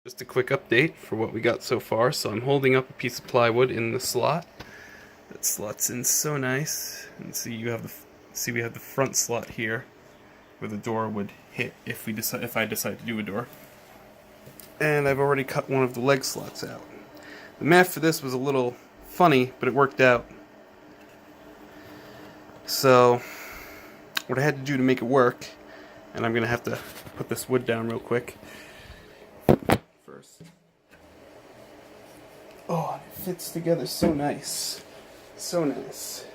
Just a quick update for what we got so far. So I'm holding up a piece of plywood in the slot. That slots in so nice. And see we have the front slot here where the door would hit if I decide to do a door. And I've already cut one of the leg slots out. The math for this was a little funny, but it worked out. So what I had to do to make it work, and I'm gonna have to put this wood down real quick first. Oh, it fits together so nice. So nice.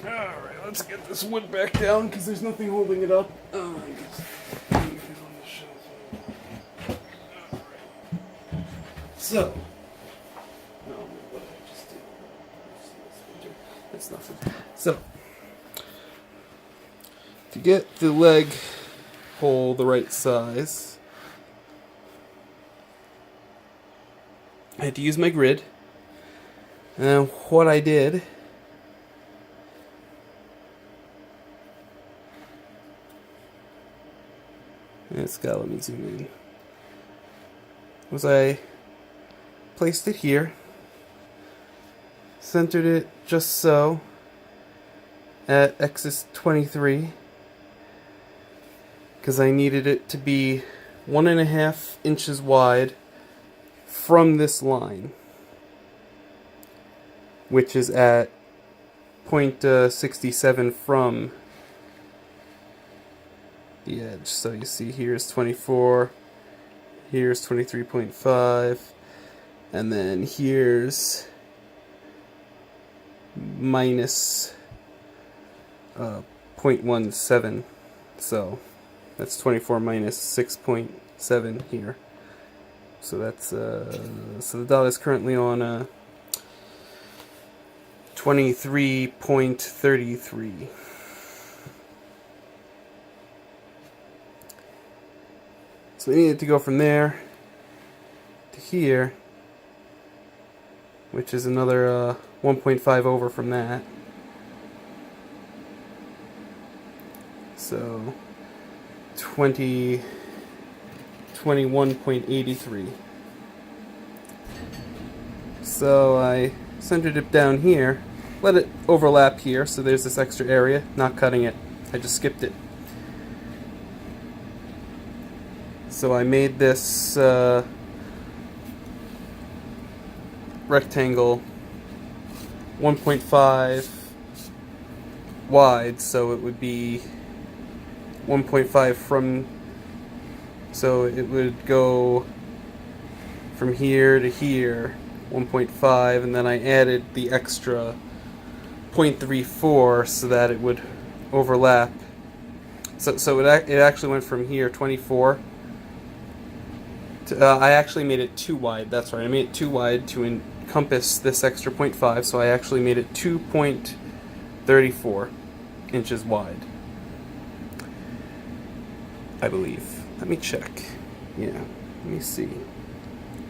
Alright, let's get this wood back down because there's nothing holding it up. Oh, I guess. So, what did I just do? That's nothing. So, to get the leg hole the right size, I had to use my grid. And what I did let me zoom in, was I placed it here, centered it just so at axis 23, because I needed it to be 1.5 inches wide from this line, which is at 0.67 from the edge. So you see here's 24, here's 23.5, and then here's minus 0.17. So that's 24 minus 6.7 here. So that's so the dot is currently on 23.33. So we needed to go from there to here, which is another 1.5 over from that. So 21.83. So I centered it down here, let it overlap here, so there's this extra area, not cutting it. I just skipped it. So I made this rectangle 1.5 wide, so it would be 1.5 from, so it would go from here to here, 1.5, and then I added the extra 0.34 so that it would overlap. So it actually went from here 24 to, I actually made it too wide. That's right, I made it too wide to encompass this extra 0.5, so I actually made it 2.34 inches wide, I believe. Let me check. Yeah, let me see.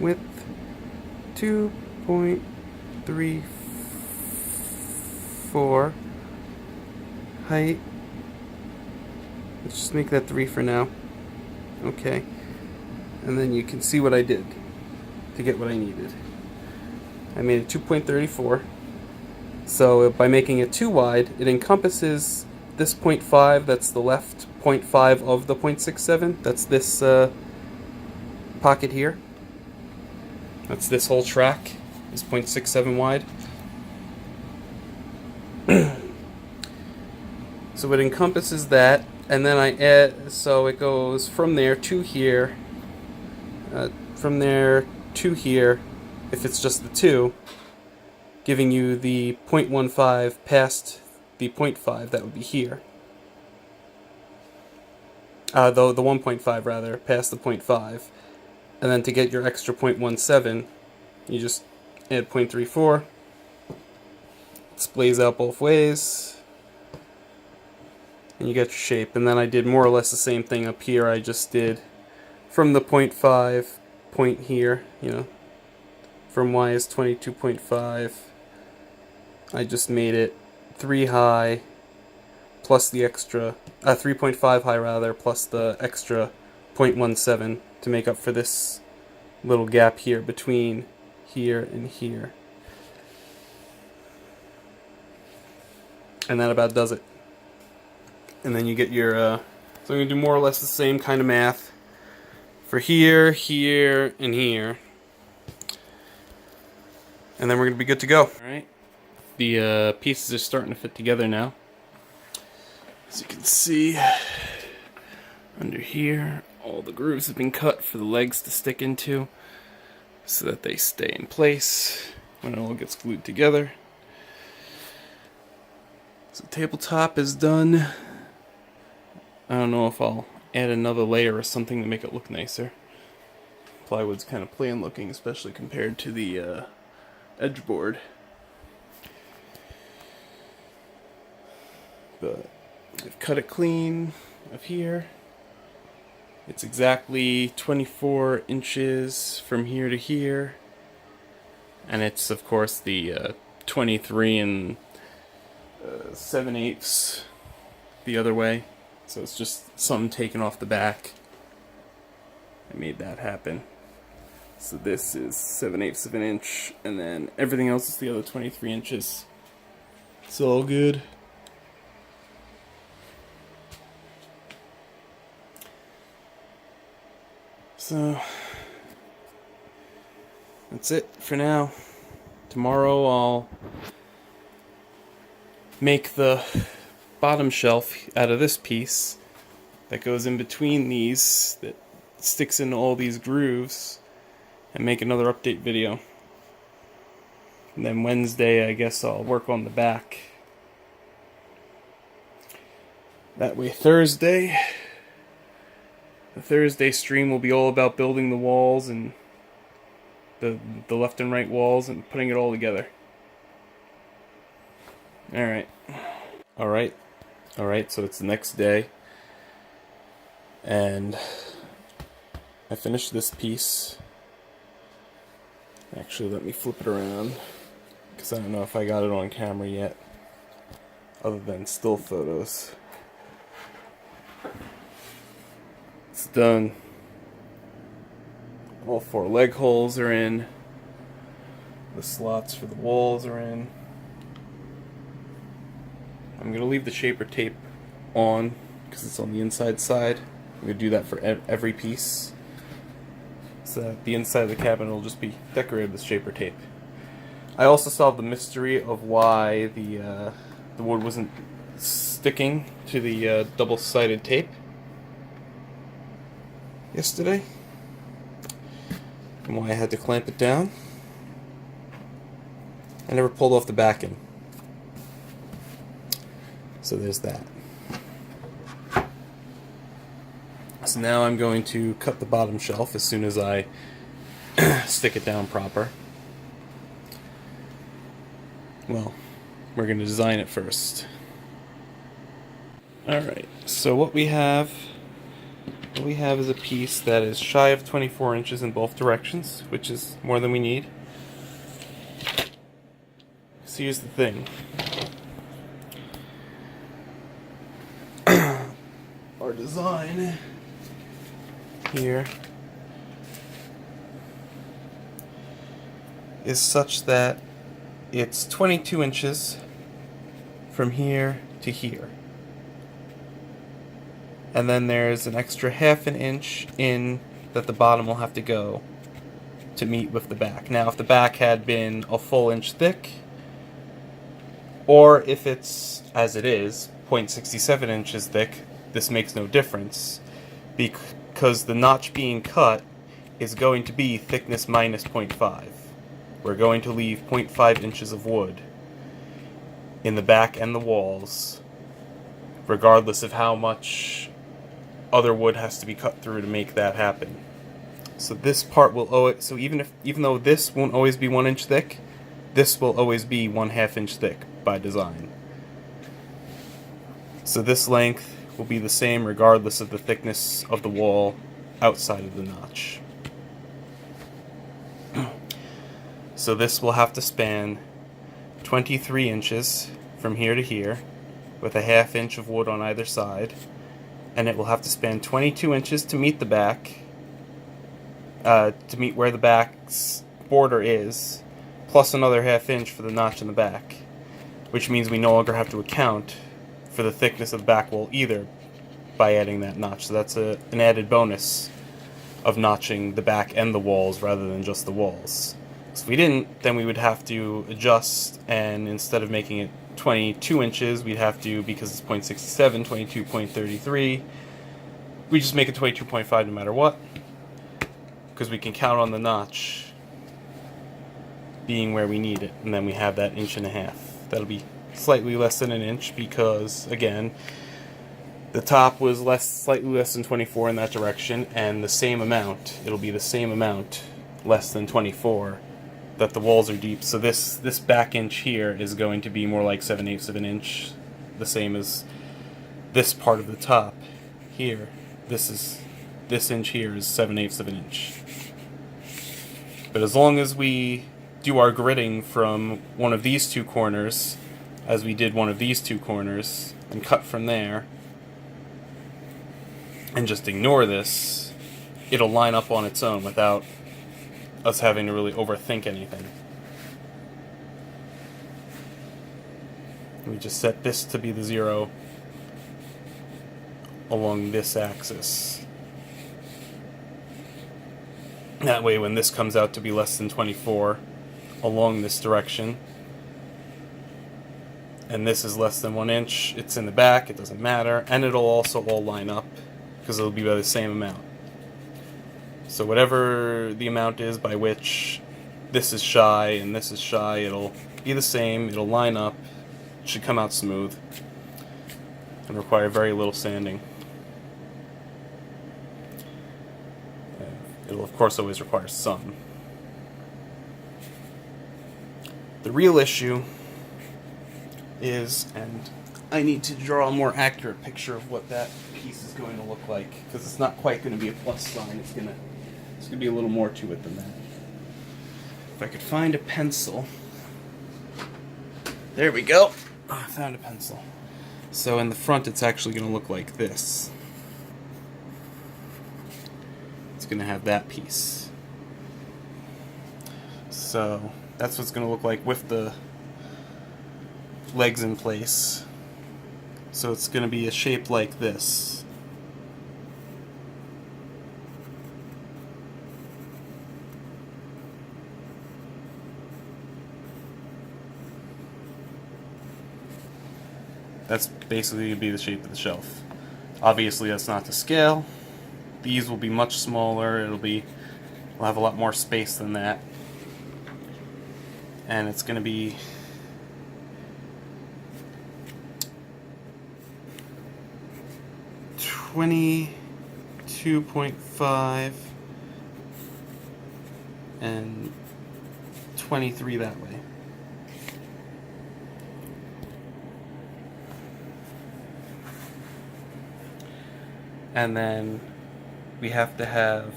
Width 2.34. Height, let's just make that 3 for now. Okay. And then you can see what I did to get what I needed. I made it 2.34. So by making it too wide, it encompasses this 0.5, that's the left 0.5 of the 0.67. That's this pocket here. That's this whole track is 0.67 wide. So it encompasses that, and then I add, so it goes from there to here, from there to here, if it's just the 2, giving you the 0.15 past the 0.5, that would be here. The 1.5 rather, past the 0.5. And then to get your extra 0.17, you just add 0.34. It splays out both ways, and you get your shape. And then I did more or less the same thing up here. I just did from the 0.5 point here, you know, from Y is 22.5. I just made it 3 high plus the extra, 3.5 high rather, plus the extra 0.17 to make up for this little gap here between here and here. And that about does it. And then you get your, so I'm going to do more or less the same kind of math for here, here, and here. And then we're going to be good to go. Alright, the pieces are starting to fit together now. As you can see, under here, all the grooves have been cut for the legs to stick into so that they stay in place when it all gets glued together. So the tabletop is done. I don't know if I'll add another layer or something to make it look nicer. Plywood's kind of plain looking, especially compared to the edge board. But I've cut it clean up here. It's exactly 24 inches from here to here. And it's, of course, the 23 and 7/8 the other way. So it's just something taken off the back. I made that happen. So this is 7/8 of an inch, and then everything else is the other 23 inches. It's all good. So that's it for now. Tomorrow I'll make the bottom shelf out of this piece that goes in between these, that sticks into all these grooves, and make another update video. And then Wednesday I guess I'll work on the back. That way Thursday, the Thursday stream will be all about building the walls and the left and right walls and putting it all together. Alright, so it's the next day, and I finished this piece. Actually, let me flip it around, because I don't know if I got it on camera yet, other than still photos. It's done. All 4 leg holes are in. The slots for the walls are in. I'm going to leave the shaper tape on because it's on the inside side. I'm going to do that for every piece, so that the inside of the cabinet will just be decorated with shaper tape. I also solved the mystery of why the wood wasn't sticking to the double-sided tape yesterday, and why I had to clamp it down. I never pulled off the backing. So there's that. So now I'm going to cut the bottom shelf as soon as I stick it down proper. Well, we're going to design it first. Alright, so what we have is a piece that is shy of 24 inches in both directions, which is more than we need. So here's the thing. Our design here is such that it's 22 inches from here to here. And then there's an extra ½ an inch in that the bottom will have to go to meet with the back. Now, if the back had been a full inch thick, or if it's, as it is, 0.67 inches thick, this makes no difference, because the notch being cut is going to be thickness minus 0.5. We're going to leave 0.5 inches of wood in the back and the walls, regardless of how much other wood has to be cut through to make that happen. So this part will always, so even though this won't always be 1 inch thick, this will always be 1/2 inch thick by design. So this length will be the same regardless of the thickness of the wall outside of the notch. So this will have to span 23 inches from here to here, with a ½ inch of wood on either side, and it will have to span 22 inches to meet the back, to meet where the back's border is, plus another 1/2 inch for the notch in the back, which means we no longer have to account for the thickness of the back wall either by adding that notch. So that's an added bonus of notching the back and the walls rather than just the walls. So if we didn't, then we would have to adjust, and instead of making it 22 inches, we'd have to, because it's 0.67, 22.33, we just make it 22.5 no matter what, because we can count on the notch being where we need it, and then we have that 1.5 inches. That'll be slightly less than an inch because, again, the top was slightly less than 24 in that direction, and the same amount, it'll be the same amount, less than 24, that the walls are deep. So this back inch here is going to be more like 7/8 of an inch, the same as this part of the top here. This inch here is 7/8 of an inch. But as long as we do our gridding from one of these two corners, as we did one of these two corners, and cut from there, and just ignore this, it'll line up on its own without us having to really overthink anything. We just set this to be the 0 along this axis. That way when this comes out to be less than 24 along this direction, and this is less than 1 inch, it's in the back, it doesn't matter, and it'll also all line up because it'll be by the same amount. So whatever the amount is by which this is shy and this is shy, it'll be the same, it'll line up, it should come out smooth, and require very little sanding. It'll of course always require some. The real issue is, and I need to draw a more accurate picture of what that piece is going to look like, because it's not quite going to be a plus sign, it's going to be a little more to it than that. If I could find a pencil. There we go. I found a pencil. So in the front it's actually going to look like this. It's going to have that piece. So that's what it's going to look like with the legs in place. So it's going to be a shape like this. That's basically going to be the shape of the shelf. Obviously that's not to scale. These will be much smaller. We'll have a lot more space than that. And it's going to be (22.5) and 23 that way. And then we have to have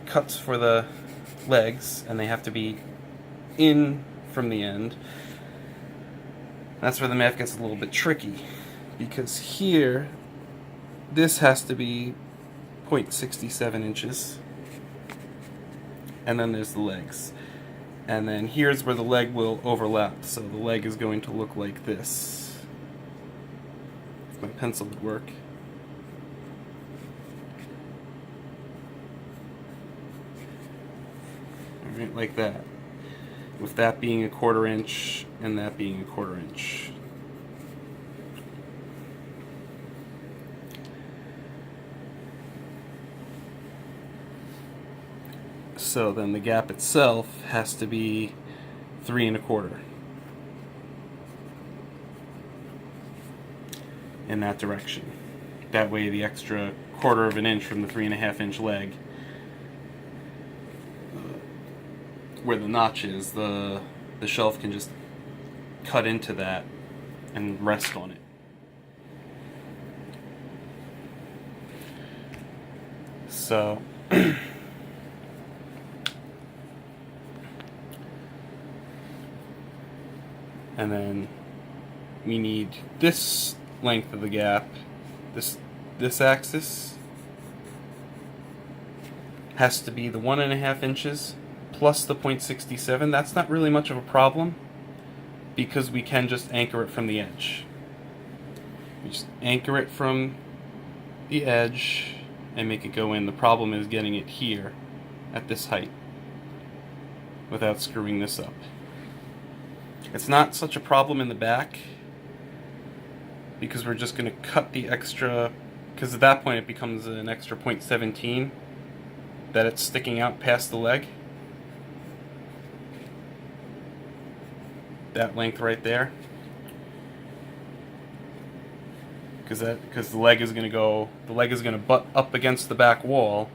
cuts for the legs, and they have to be in from the end. That's where the math gets a little bit tricky, because here this has to be 0.67 inches, and then there's the legs, and then here's where the leg will overlap, so the leg is going to look like this. If my pencil would work. Alright, like that. With that being 1/4 inch and that being 1/4 inch. So then the gap itself has to be 3 1/4 in that direction. That way the extra 1/4 of an inch from the 3.5 inch leg, where the notch is, the shelf can just cut into that and rest on it. So and then we need this length of the gap, this axis, has to be the 1.5 inches plus the 0.67. That's not really much of a problem because we can just anchor it from the edge. We just anchor it from the edge and make it go in. The problem is getting it here at this height without screwing this up. It's not such a problem in the back because we're just going to cut the extra, because at that point it becomes an extra 0.17 that it's sticking out past the leg. That length right there. Because the leg is going to butt up against the back wall.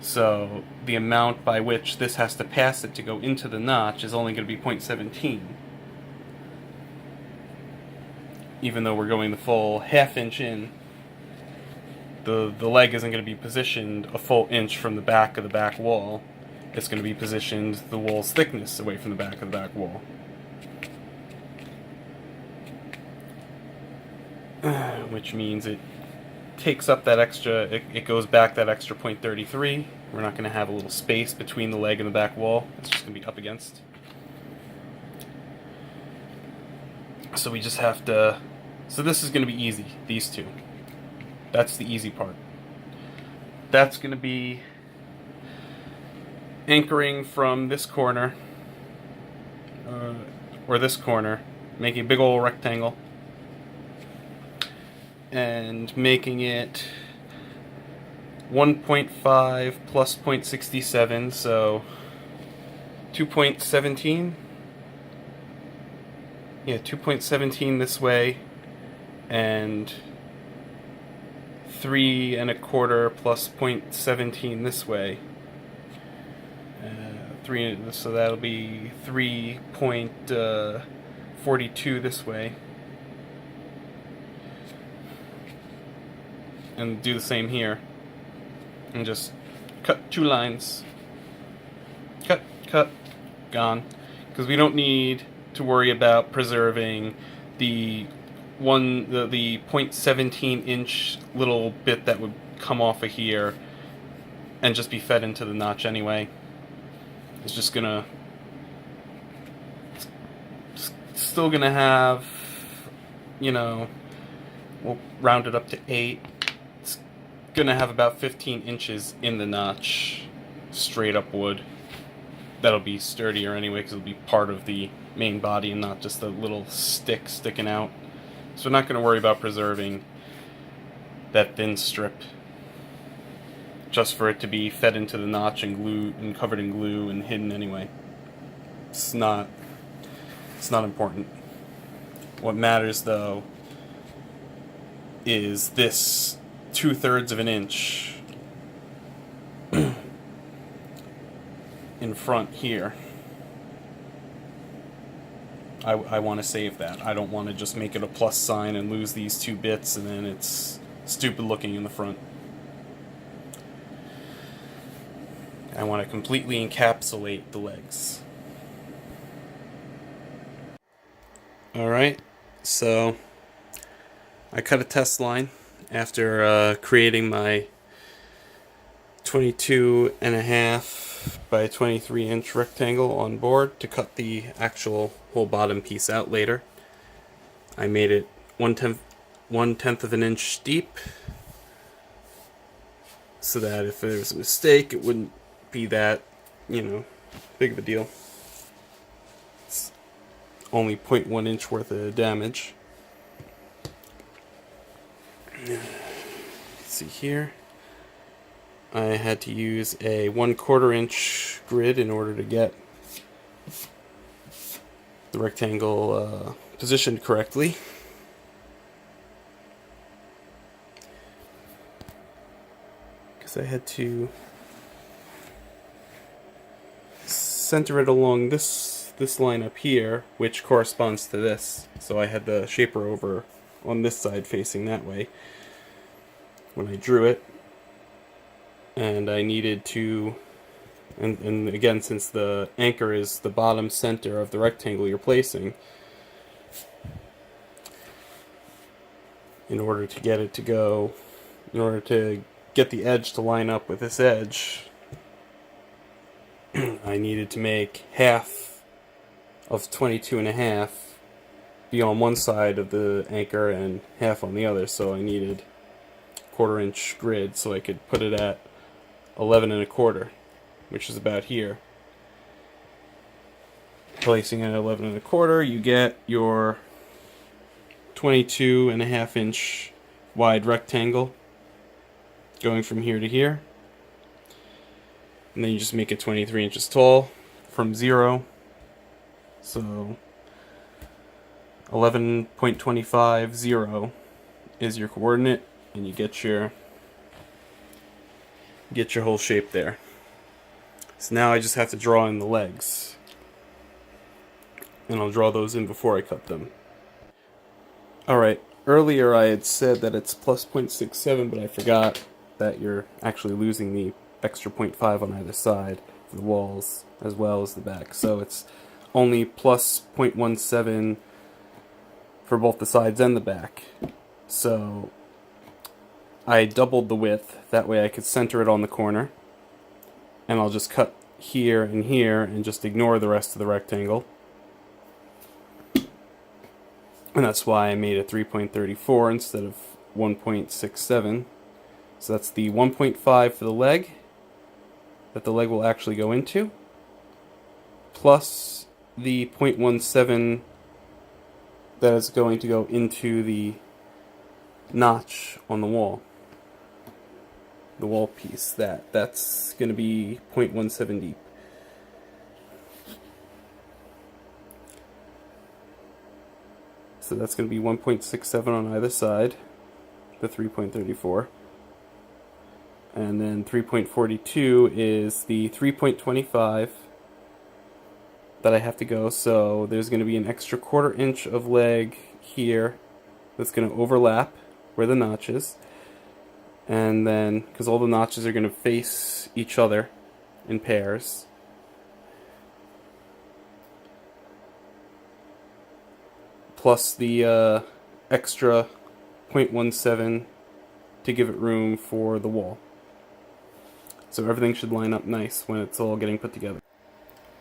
So the amount by which this has to pass it to go into the notch is only going to be 0.17. Even though we're going the full ½ inch in, the leg isn't going to be positioned a full inch from the back of the back wall. It's going to be positioned the wall's thickness away from the back of the back wall. Which means it takes up that extra, it goes back that extra 0.33. We're not going to have a little space between the leg and the back wall. It's just going to be up against. So we just have to, so this is going to be easy, these two. That's the easy part. That's going to be anchoring from this corner, or this corner, making a big old rectangle, and making it 1.5 plus 0.67, so 2.17. Yeah, 2.17 this way, and 3 1/4 plus 0.17 this way. So that'll be 3.42 this way. And do the same here. And just cut 2 lines. Cut, gone. Because we don't need to worry about preserving the 0.17 inch little bit that would come off of here and just be fed into the notch anyway. It's just gonna, still gonna have, you know, we'll round it up to 8. It's gonna have about 15 inches in the notch, straight up wood. That'll be sturdier anyway because it'll be part of the main body and not just a little stick sticking out. So we're not going to worry about preserving that thin strip, just for it to be fed into the notch and glue and covered in glue and hidden anyway. It's not important. What matters though is this 2/3 of an inch in front here. I want to save that. I don't want to just make it a plus sign and lose these 2 bits and then it's stupid looking in the front. I want to completely encapsulate the legs. Alright, so I cut a test line after creating my 22.5 by 23 inch rectangle on board to cut the actual whole bottom piece out later. I made it 1/10 of an inch deep so that if there was a mistake it wouldn't be that, you know, big of a deal. It's only 0.1 inch worth of damage. Let's see here. I had to use a 1/4 inch grid in order to get the rectangle positioned correctly. Because I had to center it along this line up here, which corresponds to this. So I had the shaper over on this side facing that way when I drew it. And I needed to, and again, since the anchor is the bottom center of the rectangle you're placing, in order to get it to go, in order to get the edge to line up with this edge, I needed to make half of 22.5 be on one side of the anchor and half on the other, so I needed 1/4 inch grid so I could put it at 11 1/4, which is about here. Placing it at 11 1/4, you get your 22.5 inch wide rectangle going from here to here. And then you just make it 23 inches tall from 0. So 11.25, 0 is your coordinate, and you get your whole shape there. So now I just have to draw in the legs. And I'll draw those in before I cut them. Alright, earlier I had said that it's plus 0.67, but I forgot that you're actually losing the extra 0.5 on either side for the walls as well as the back. So it's only plus 0.17 for both the sides and the back. So I doubled the width, that way I could center it on the corner. And I'll just cut here and just ignore the rest of the rectangle. And that's why I made a 3.34 instead of 1.67. So that's the 1.5 for the leg, that the leg will actually go into, plus the 0.17 that is going to go into the notch on the wall piece. That's going to be 0.17 deep. So that's going to be 1.67 on either side, the 3.34. And then 3.42 is the 3.25 that I have to go. So there's going to be an extra 1/4 inch of leg here that's going to overlap where the notch is. And then, because all the notches are going to face each other in pairs, plus the extra 0.17 to give it room for the wall. So everything should line up nice when it's all getting put together.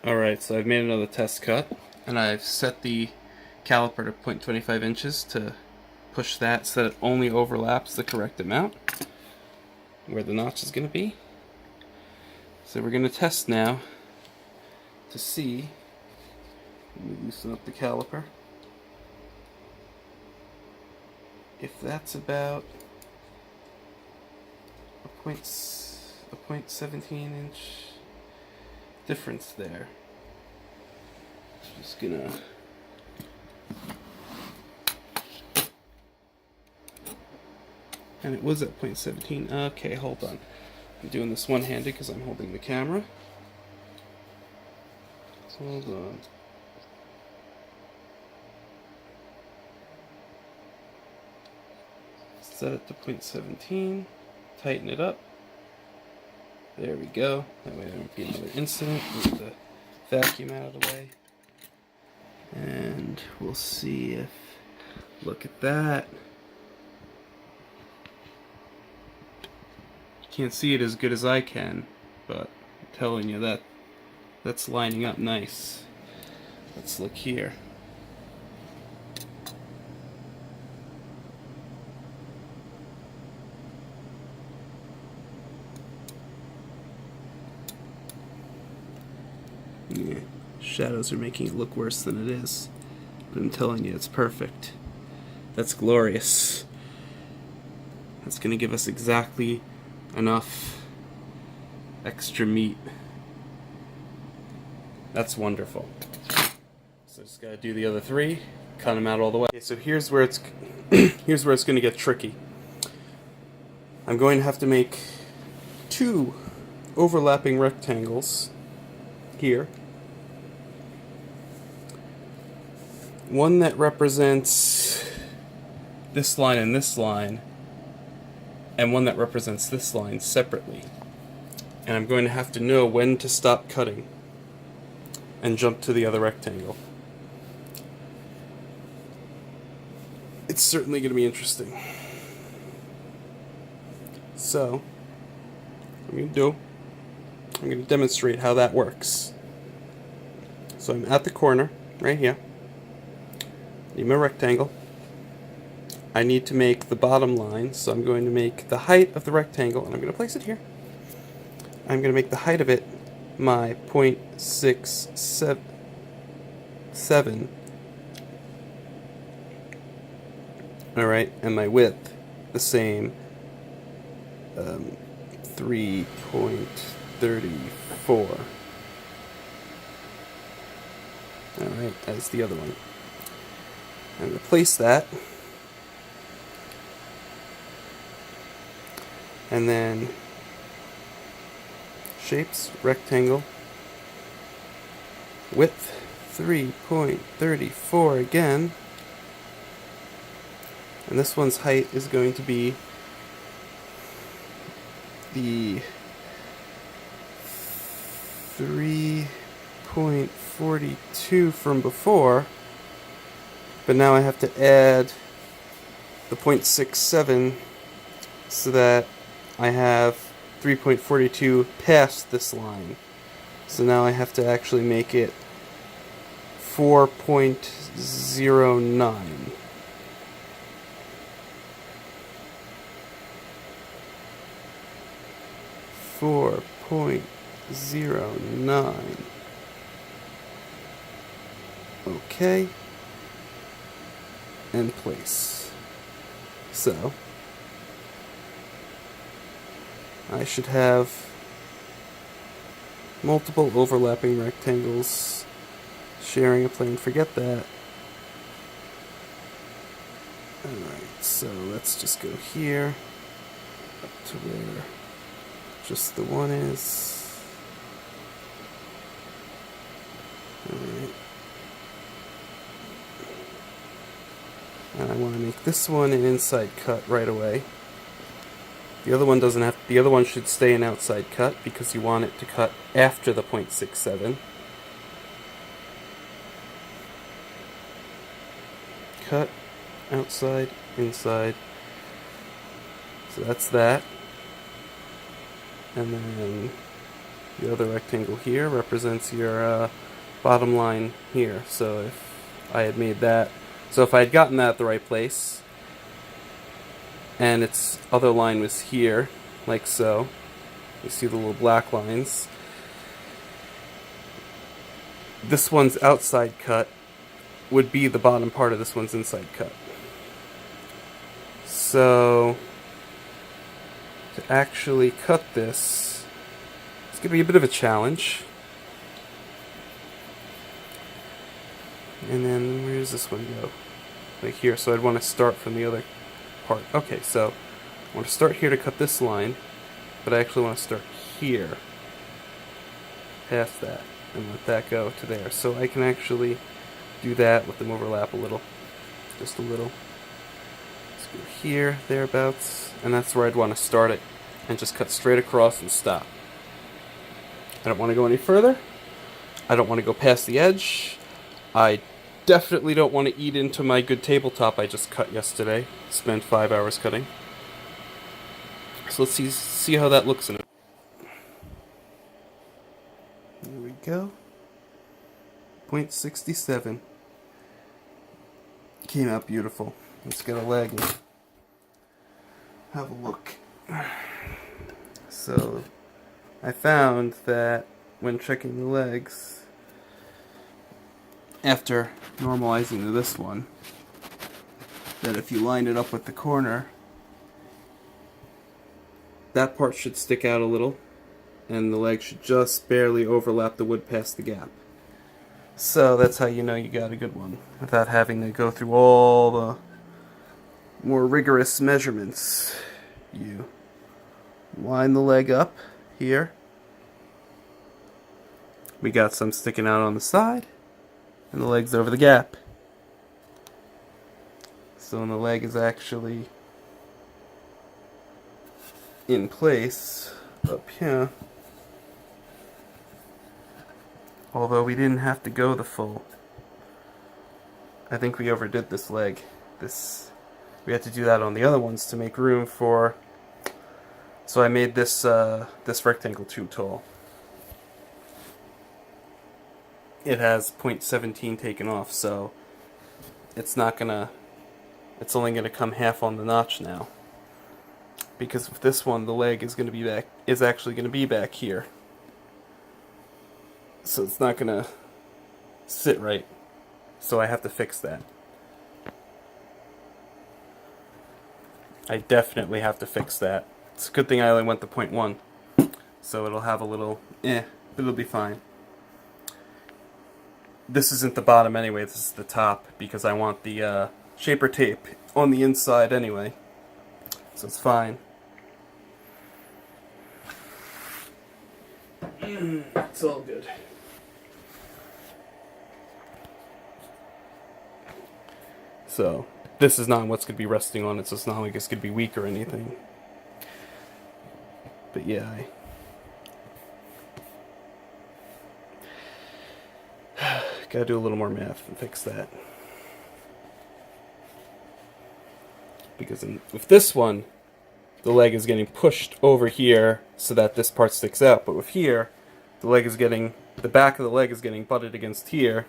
Alright, so I've made another test cut, and I've set the caliper to 0.25 inches to push that so that it only overlaps the correct amount where the notch is going to be. So we're going to test now to see. Let me loosen up the caliper. If that's about a 0.17 inch difference there. Just gonna and it was at 0.17. Okay, hold on. I'm doing this one-handed because I'm holding the camera. So hold on. Set it to 0.17. Tighten it up. There we go. That way there won't be another incident. Move the vacuum out of the way. And we'll see if... Look at that. You can't see it as good as I can, but I'm telling you that that's lining up nice. Let's look here. Yeah, shadows are making it look worse than it is. But I'm telling you, it's perfect. That's glorious. That's going to give us exactly enough extra meat. That's wonderful. So just got to do the other three, cut them out all the way. Okay, so here's where it's here's where it's going to get tricky. I'm going to have to make 2 overlapping rectangles here. One that represents this line and this line, and one that represents this line separately. And I'm going to have to know when to stop cutting and jump to the other rectangle. It's certainly going to be interesting. So, I'm going to demonstrate how that works. So I'm at the corner, right here. Need my rectangle. I need to make the bottom line, so I'm going to make the height of the rectangle, and I'm going to place it here. I'm going to make the height of it my 0.67. Alright, and my width the same, 3.34. Alright, as the other one. I'm going to place that. And then shapes, rectangle, width 3.34 again. And this one's height is going to be the 3.42 from before, but now I have to add the 0.67 so that I have 3.42 past this line. So now I have to actually make it 4.09. .09. Okay. And place. So I should have multiple overlapping rectangles sharing a plane. Forget that. Alright, so let's just go here up to where just the one is. Alright. And I want to make this one an inside cut right away. The other one doesn't have. The other one should stay an outside cut because you want it to cut after the 0.67. Cut, outside, inside. So that's that. And then the other rectangle here represents your bottom line here. So if I had made that, so if I had gotten that at the right place, and its other line was here, like so, you see the little black lines, this one's outside cut would be the bottom part of this one's inside cut. So to actually cut this, it's going to be a bit of a challenge. And then where does this one go? Like here, so I'd want to start from the other part. Okay, so I want to start here to cut this line, but I actually want to start here, past that, and let that go to there. So I can actually do that, let them overlap a little, just a little. Let's go here, thereabouts, and that's where I'd want to start it, and just cut straight across and stop. I don't want to go any further. I don't want to go past the edge. I definitely don't want to eat into my good tabletop I just cut yesterday. Spent 5 hours cutting. So let's see how that looks in it. There we go. 0.67. Came out beautiful. Let's get a leg and have a look. So I found that when checking the legs, after normalizing to this one, that if you line it up with the corner, that part should stick out a little, and the leg should just barely overlap the wood past the gap. So that's how you know you got a good one, without having to go through all the more rigorous measurements. You line the leg up here. We got some sticking out on the side, and the leg's over the gap. So when the leg is actually in place up here, although we didn't have to go the full, I think we overdid this leg. We had to do that on the other ones to make room for So I made this this rectangle too tall. It has 0.17 taken off, so it's not gonna. It's only gonna come half on the notch now. Because with this one, the leg is gonna be back. Is actually gonna be back here. So it's not gonna sit right. So I have to fix that. I definitely have to fix that. It's a good thing I only went to 0.1. So it'll have a little but it'll be fine. This isn't the bottom anyway, this is the top, because I want the shaper tape on the inside anyway. So it's fine. It's all good. So, this is not what's going to be resting on it, so it's not like it's going to be weak or anything. But yeah, gotta do a little more math and fix that. Because with this one, the leg is getting pushed over here so that this part sticks out. But with here, the back of the leg is getting butted against here,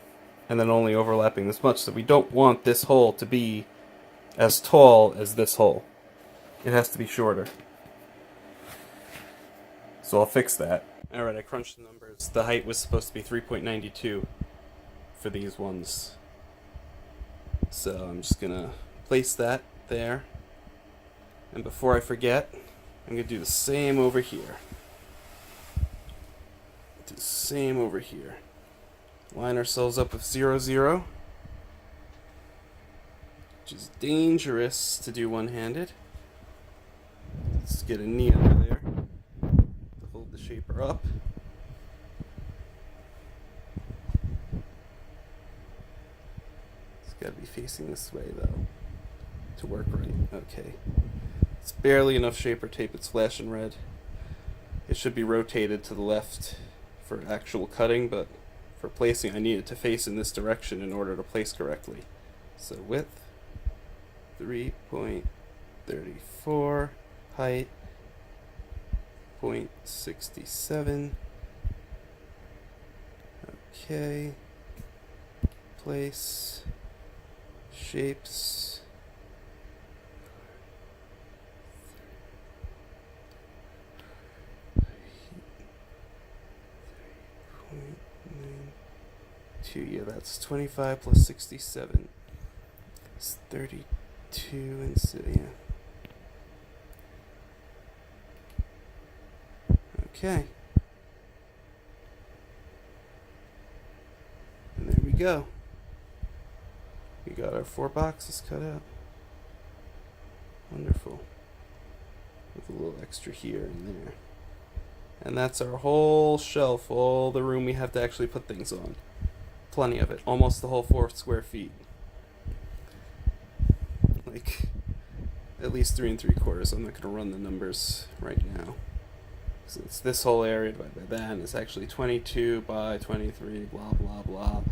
and then only overlapping this much. So we don't want this hole to be as tall as this hole. It has to be shorter. So I'll fix that. Alright, I crunched the numbers. The height was supposed to be 3.92 for these ones. So I'm just gonna place that there. And before I forget, I'm gonna do the same over here. Do the same over here. Line ourselves up with 0, 0. Which is dangerous to do one-handed. Let's get a knee under there to hold the shaper up. It's gotta be facing this way though to work right. Okay. It's barely enough shaper tape, it's flashing red. It should be rotated to the left for actual cutting, but for placing I need it to face in this direction in order to place correctly. So width 3.34, height 0.67. Okay. Place shapes. Yeah, that's 25 plus 67. It's 32 and so yeah. Okay. And there we go. We got our 4 boxes cut out. Wonderful. With a little extra here and there. And that's our whole shelf, all the room we have to actually put things on. Plenty of it. Almost the whole 4 square feet. Like, at least 3 3/4. I'm not going to run the numbers right now. So it's this whole area divided by that, and it's actually 22 by 23, blah, blah, blah.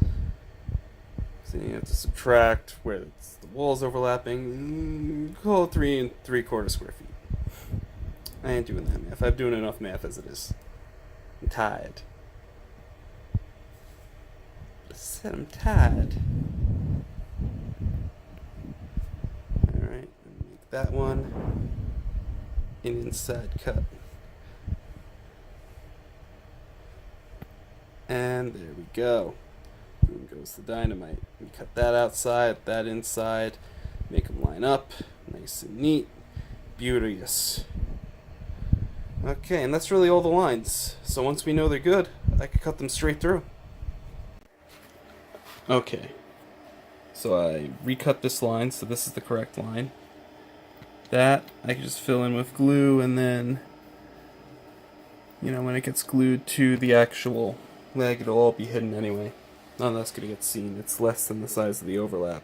So you have to subtract where it's the walls overlapping. Call it 3 3/4 square feet. I ain't doing that math. I'm doing enough math as it is. I'm tired. I said I'm tired. Alright, make that one an inside cut. And there we go. Boom goes the dynamite. We cut that outside, that inside, make them line up, nice and neat, beauteous. Okay, and that's really all the lines. So once we know they're good, I can cut them straight through. Okay, so I recut this line, so this is the correct line. That I can just fill in with glue, and then, you know, when it gets glued to the actual leg, it'll all be hidden anyway. None of that's going to get seen. It's less than the size of the overlap.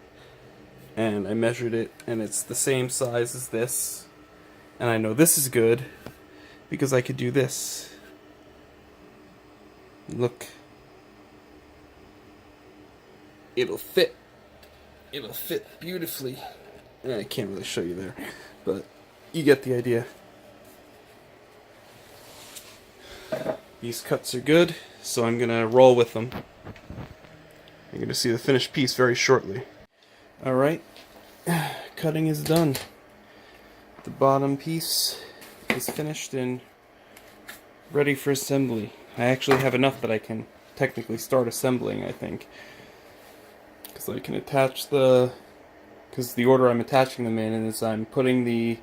And I measured it, and it's the same size as this. And I know this is good, because I could do this. Look. It'll fit. It'll fit beautifully. I can't really show you there, but you get the idea. These cuts are good, so I'm gonna roll with them. You're gonna see the finished piece very shortly. Alright, cutting is done. The bottom piece is finished and ready for assembly. I actually have enough that I can technically start assembling, I think. Because I can attach because the order I'm attaching them in is I'm putting the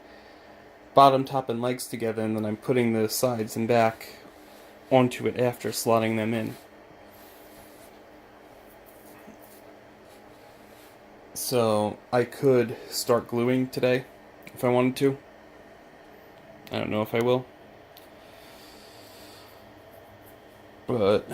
bottom, top, and legs together, and then I'm putting the sides and back onto it after slotting them in. So I could start gluing today if I wanted to. I don't know if I will. But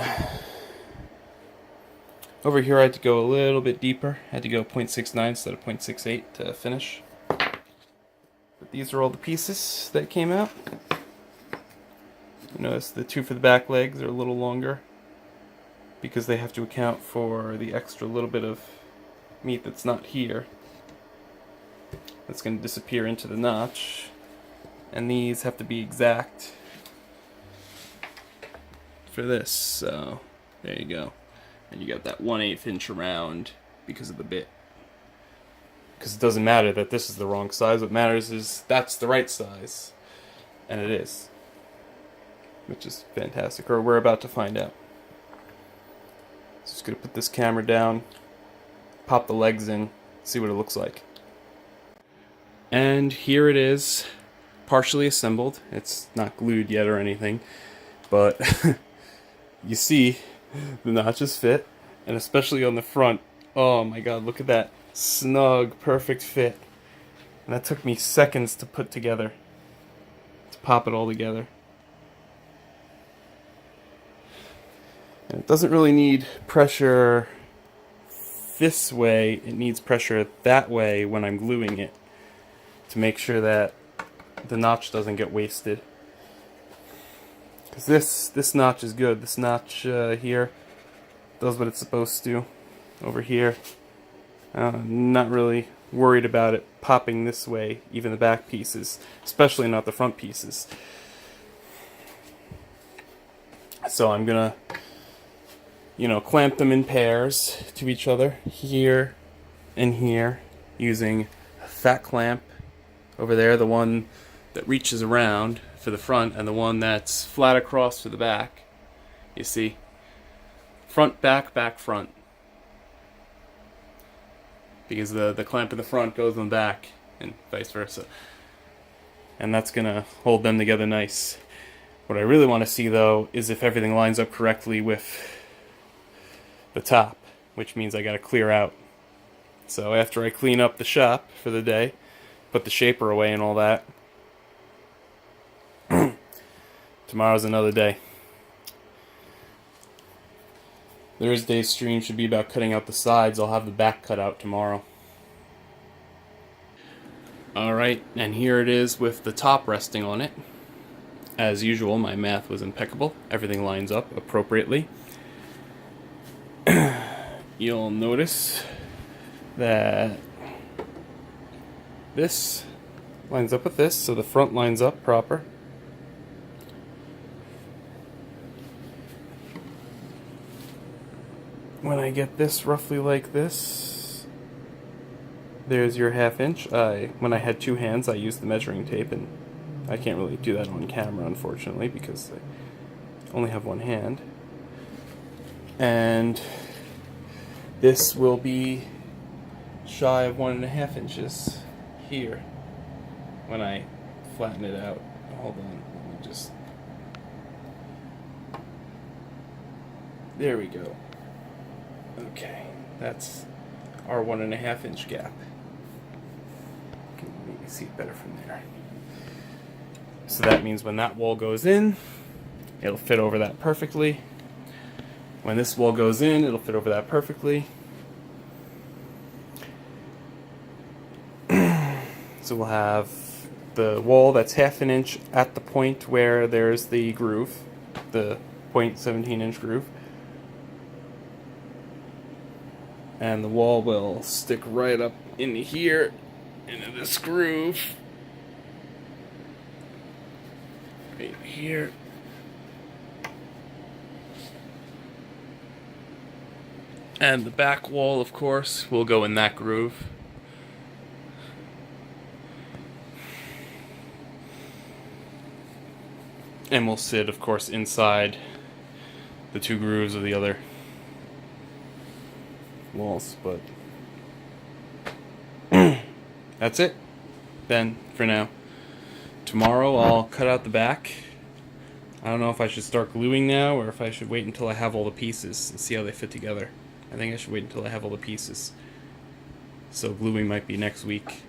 over here I had to go a little bit deeper. I had to go 0.69 instead of 0.68 to finish. But these are all the pieces that came out. You notice the two for the back legs are a little longer because they have to account for the extra little bit of meat that's not here. That's going to disappear into the notch. And these have to be exact for this, so there you go. And you got that 1/8 inch around because of the bit. Because it doesn't matter that this is the wrong size, what matters is that's the right size. And it is. Which is fantastic, or we're about to find out. Just gonna put this camera down, pop the legs in, see what it looks like. And here it is, partially assembled. It's not glued yet or anything, but you see the notches fit, and especially on the front. Oh my god, look at that snug, perfect fit. And that took me seconds to put together, to pop it all together. And it doesn't really need pressure this way, it needs pressure that way when I'm gluing it to make sure that the notch doesn't get wasted. Because this notch is good. This notch here does what it's supposed to. Over here, not really worried about it popping this way, even the back pieces, especially not the front pieces. So I'm gonna, clamp them in pairs to each other, here and here, using a fat clamp over there, the one that reaches around for the front, and the one that's flat across for the back. You see? Front, back, back, front. Because the clamp in the front goes on the back, and vice versa. And that's gonna hold them together nice. What I really want to see, though, is if everything lines up correctly with the top, which means I gotta clear out. So after I clean up the shop for the day, put the shaper away and all that, tomorrow's another day. Thursday's stream should be about cutting out the sides. I'll have the back cut out tomorrow. Alright, and here it is with the top resting on it. As usual, my math was impeccable. Everything lines up appropriately. You'll notice that this lines up with this, so the front lines up proper. When I get this roughly like this, there's your 1/2 inch. When I had two hands, I used the measuring tape, and I can't really do that on camera, unfortunately, because I only have one hand. And this will be shy of 1.5 inches here when I flatten it out. Hold on, let me just... There we go. Okay, that's our 1.5 inch gap. You can maybe see it better from there. So that means when that wall goes in, it'll fit over that perfectly. When this wall goes in, it'll fit over that perfectly. So we'll have the wall that's 1/2 inch at the point where there's the groove, the 0.17 inch groove. And the wall will stick right up into here, into this groove. Right here. And the back wall, of course, will go in that groove. And will sit, of course, inside the 2 grooves of the other walls. But that's it then for now. Tomorrow I'll cut out the back. I don't know if I should start gluing now or if I should wait until I have all the pieces and see how they fit together. I think I should wait until I have all the pieces. So gluing might be next week.